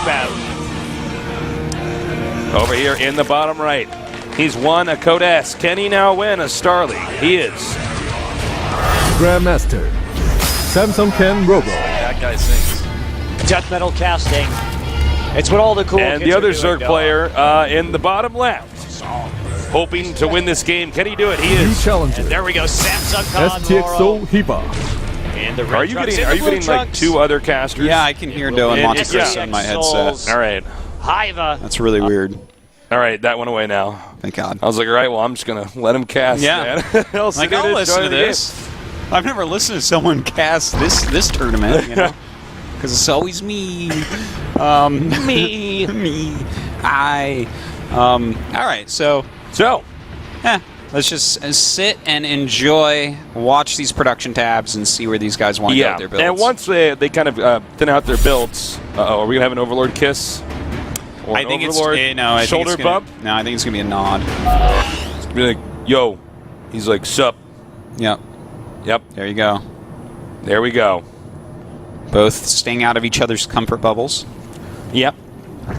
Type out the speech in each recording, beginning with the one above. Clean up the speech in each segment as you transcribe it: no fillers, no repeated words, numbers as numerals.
about. Over here in the bottom right, he's won a Code S. Can he now win a Star League? He is. Grandmaster, Samsung Ken RorO. That guy sings. Death metal casting. It's what all the cool And kids the other are doing, Zerg player in the bottom left, hoping to win this game. Can he do it? He New is. challenger, And there we go, Samsung Con STXO hyvaa. And the red Are you trucks getting? and Are the you blue getting like trucks. 2 other casters? Yeah, I can hear Doe and Monte Cristo yeah. in my headset. All right. Hiva. That's really weird. All right, that went away now. Thank God. I was like, all right, well, I'm just going to let him cast. Yeah. Man. I'll Like, I'll listen to this. I've never listened to someone cast this tournament, you know, because it's always me. Me. I. All right, so let's just sit and enjoy, watch these production tabs, and see where these guys want to go with their builds. And once they kind of thin out their builds, are we going to have an Overlord kiss? Or I think Overlord it's shoulder bump? No, I think it's gonna be a nod. It's gonna be like, yo. He's like, sup. Yep. Yep. There you go. There we go. Both staying out of each other's comfort bubbles. Yep.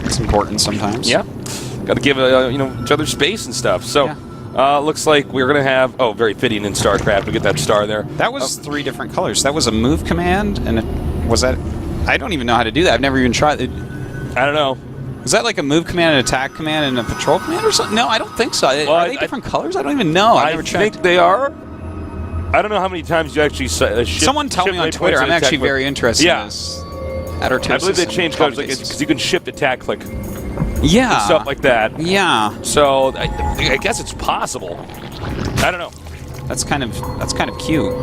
It's important sometimes. Yep. Got to give each other space and stuff. So, looks like we're gonna have very fitting in StarCraft to get that star there. That was 3 different colors. That was a move command, and was that? I don't even know how to do that. I've never even tried it. I don't know. Is that like a move command, an attack command, and a patrol command or something? No, I don't think so. Are they different colors? I don't even know. I never checked. think they are. I don't know how many times you actually ship. Someone tell me on Twitter. I'm actually very interested in this. At Artosis, I believe they changed colors because you can shift attack click and yeah, stuff like that. Yeah. So I guess it's possible. I don't know. That's kind of cute.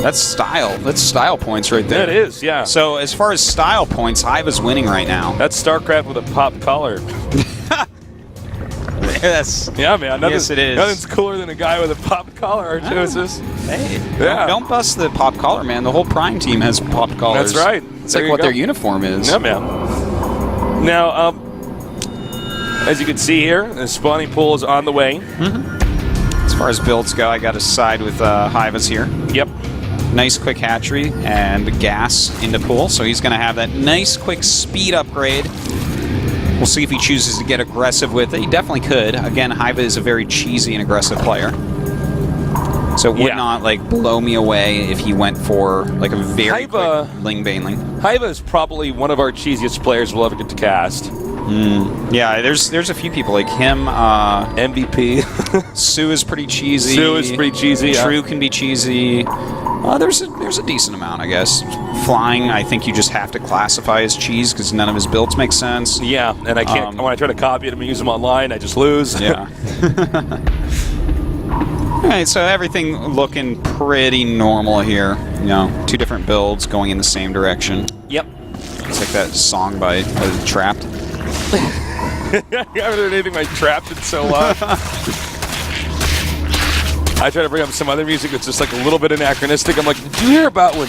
That's style. That's style points right there. That is, yeah. So as far as style points, Hiva's winning right now. That's StarCraft with a pop collar. Yes. Yeah, man. Yes, it is. Nothing's cooler than a guy with a pop collar, Artosis. Hey, Yeah. don't bust the pop collar, man. The whole Prime team has pop collars. That's right. It's like what their uniform is. Yeah, man. Now, as you can see here, the spawning pool is on the way. As far as builds go, I got to side with Hiva's here. Yep. Nice quick hatchery and gas into pool, so he's going to have that nice quick speed upgrade. We'll see if he chooses to get aggressive with it. He definitely could. Again, Hiva is a very cheesy and aggressive player. So it would not like blow me away if he went for like a very quick Ling Baneling. Hiva is probably one of our cheesiest players we'll ever get to cast. Yeah, there's a few people like him. MVP. Sue is pretty cheesy. Sue is pretty cheesy. True can be cheesy. There's a decent amount, I guess. Flying, I think you just have to classify as cheese because none of his builds make sense. Yeah, and I can't. When I try to copy them and use them online, I just lose. Yeah. All right, so everything looking pretty normal here. You know, 2 different builds going in the same direction. Yep. It's like that song by Trapped. I haven't heard anything like Trapped in so long. I try to bring up some other music that's just like a little bit anachronistic. I'm like, did you hear about did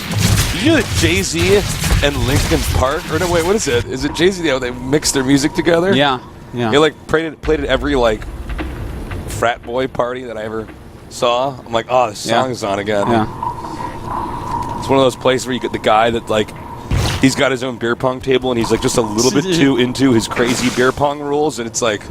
you hear that Jay-Z and Linkin Park? Or no, wait, what is it? Is it Jay-Z? They mixed their music together? Yeah. They like played at every like frat boy party that I ever saw. I'm like, oh, this song is on again. Yeah. It's one of those places where you get the guy that like he's got his own beer pong table and he's like just a little bit too into his crazy beer pong rules, and it's like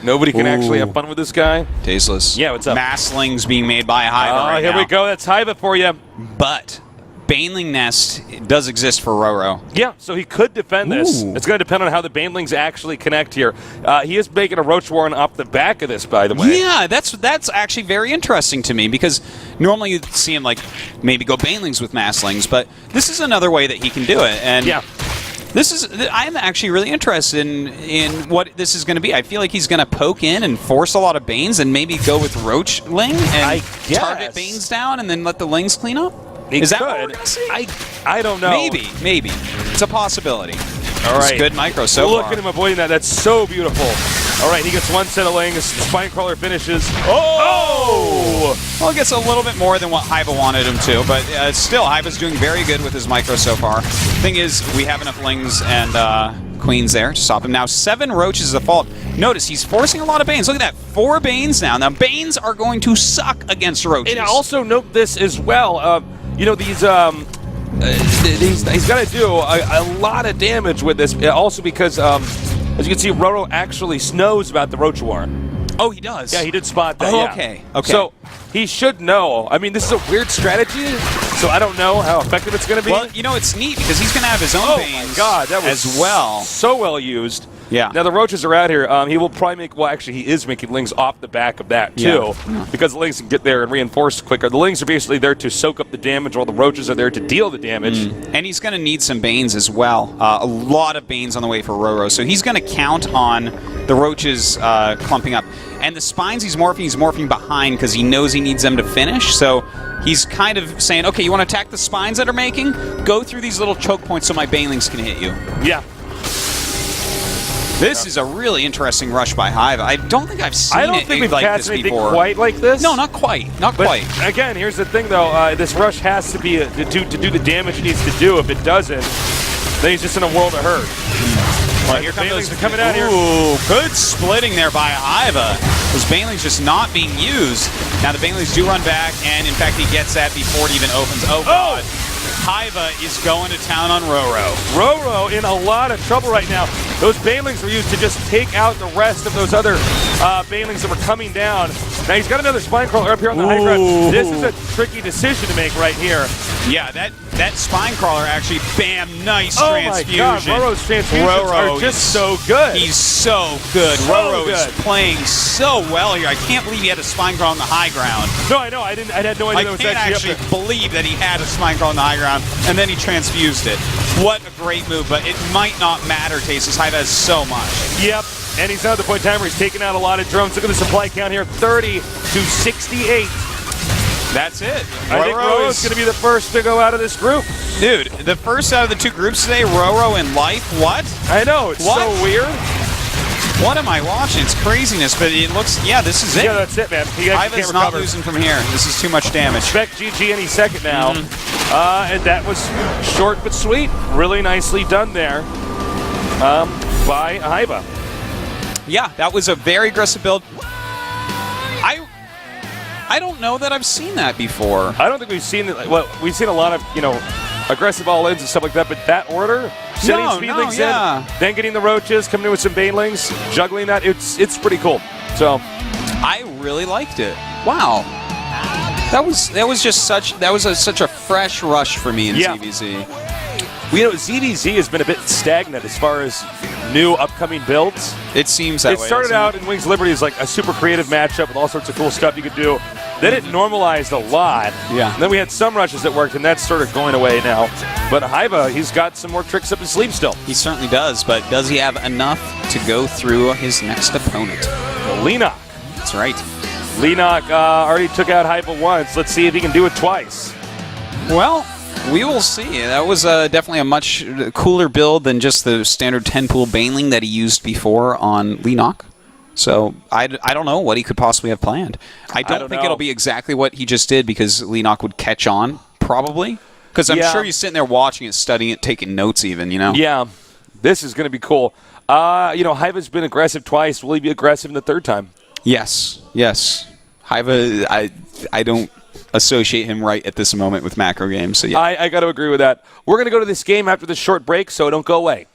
nobody can actually have fun with this guy. Tasteless. Yeah, what's up? Masslings being made by Hiva right here now. we go. That's Hiva for you. But Baneling Nest does exist for RorO. Yeah, so he could defend this. It's going to depend on how the Banelings actually connect here. He is making a Roach Warren off the back of this, by the way. Yeah, that's actually very interesting to me because normally you'd see him like maybe go Banelings with Masslings, but this is another way that he can do it. And I'm actually really interested in what this is going to be. I feel like he's going to poke in and force a lot of Banes and maybe go with Roach Ling and target Banes down and then let the Lings clean up. Is that what we're going to see? I don't know. Maybe. It's a possibility. All right. It's good micro so far. Look at him avoiding that. That's so beautiful. All right, he gets 1 set of Lings. Spinecrawler finishes. Oh! Well, it gets a little bit more than what Hiva wanted him to, but still, Hiva's doing very good with his micro so far. Thing is, we have enough Lings and Queens there to stop him. Now, 7 Roaches is a fault. Notice, he's forcing a lot of Banes. Look at that. 4 Banes now. Now, Banes are going to suck against Roaches. And also note this as well. You know, these he's got to do a lot of damage with this. Also because, as you can see, RorO actually knows about the Rochewar. Oh, he does? Yeah, he did spot that. Oh, yeah. okay. So he should know. I mean, this is a weird strategy, so I don't know how effective it's going to be. Well, you know, it's neat because he's going to have his own Banes my God, that was as well. So well used. Yeah. Now the roaches are out here. He will probably make. Well, actually, he is making lings off the back of that too, because the lings can get there and reinforce quicker. The lings are basically there to soak up the damage, while the roaches are there to deal the damage. And he's going to need some Banes as well. A lot of Banes on the way for RorO, so he's going to count on the roaches clumping up. And the spines he's morphing behind because he knows he needs them to finish. So he's kind of saying, okay, you want to attack the spines that are making? Go through these little choke points so my banelings can hit you. Yeah. This is a really interesting rush by Hive. I don't think I've seen we've like cast this anything before. quite like this. No, not quite. Not But quite. again, here's the thing, though. This rush has to be to do the damage it needs to do. If it doesn't, then he's just in a world of hurt. Well, here come Banelings those are coming out here. Ooh, good splitting there by Hiva. Those Banelings just not being used. Now the Banelings do run back, and in fact he gets that before it even opens. Oh, God. Hiva is going to town on RorO. RorO in a lot of trouble right now. Those Banelings were used to just take out the rest of those other Banelings that were coming down. Now he's got another spine crawler up here on the high ground. This is a tricky decision to make right here. Yeah, that spine crawler actually, bam, nice transfusion. Oh my God, RorO's transfusions are just so good. He's so good. So RorO good. is playing so well here. I can't believe he had a spine crawl on the high ground. No, I know. I had no idea I that was can't actually actually up there. believe that he had a spine crawl on the high ground, and then he transfused it. What a great move, but it might not matter, Tasteless. Hive has so much. Yep, and he's now at the point in time where he's taking out a lot of drones. Look at the supply count here, 30 to 68. That's it. I think RorO's going to be the first to go out of this group. Dude, the first out of the two groups today, RorO and Life. What? I know, it's What? so weird. What am I watching? It's craziness, but it looks, yeah, this is it. Yeah, that's it, man. He actually Hive can't is not recover. losing from here. This is too much damage. Expect GG any second now. And that was short but sweet. Really nicely done there by Hiva. Yeah, that was a very aggressive build. I don't know that I've seen that before. I don't think we've seen it. Well, we've seen a lot of, aggressive all-ins and stuff like that, but that order, setting speedlings in, then getting the roaches, coming in with some banelings, juggling that, it's pretty cool. So I really liked it. Wow. That was just such a fresh rush for me in ZVZ. Well, ZVZ has been a bit stagnant as far as new upcoming builds. It seems that way. It started out in Wings of Liberty as like a super creative matchup with all sorts of cool stuff you could do. Then it normalized a lot. Yeah. And then we had some rushes that worked, and that's sort of going away now. But Hiva, he's got some more tricks up his sleeve still. He certainly does, but does he have enough to go through his next opponent? Lenok. That's right. Lenok already took out Hiva once. Let's see if he can do it twice. Well, we will see. That was definitely a much cooler build than just the standard 10-pool Baneling that he used before on Lenok. So I don't know what he could possibly have planned. I don't think it'll be exactly what he just did because Lenok would catch on, probably. Because I'm sure he's sitting there watching it, studying it, taking notes even, Yeah. This is going to be cool. Hiva's been aggressive twice. Will he be aggressive in the third time? Yes. Hiva, I don't associate him right at this moment with macro games. So yeah. I got to agree with that. We're going to go to this game after this short break, so don't go away.